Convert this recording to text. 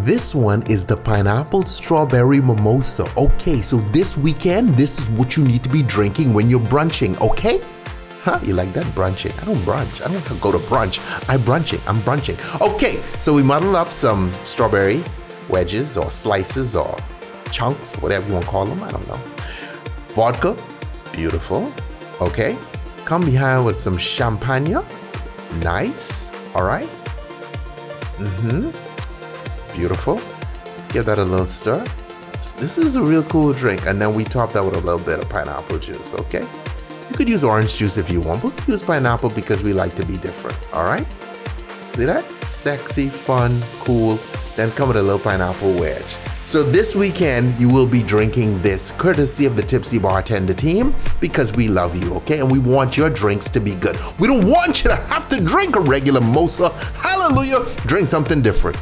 This one is the pineapple strawberry mimosa. Okay, so this weekend, this is what you need to be drinking when you're brunching, okay? Huh? You like that? Brunching. I don't brunch. I don't go to brunch. I'm brunching. Okay, so we muddled up some strawberry wedges or slices or chunks, whatever you want to call them. I don't know. Vodka. Beautiful. Okay. Come behind with some champagne. Nice. All right. Beautiful. Give that a little stir. This is a real cool drink. And then we top that with a little bit of pineapple juice, okay? You could use orange juice if you want, but we use pineapple because we like to be different, all right? See that? Sexy, fun, cool. Then come with a little pineapple wedge. So this weekend, you will be drinking this courtesy of the Tipsy Bartender team because we love you, okay? And we want your drinks to be good. We don't want you to have to drink a regular mimosa. Hallelujah. Drink something different.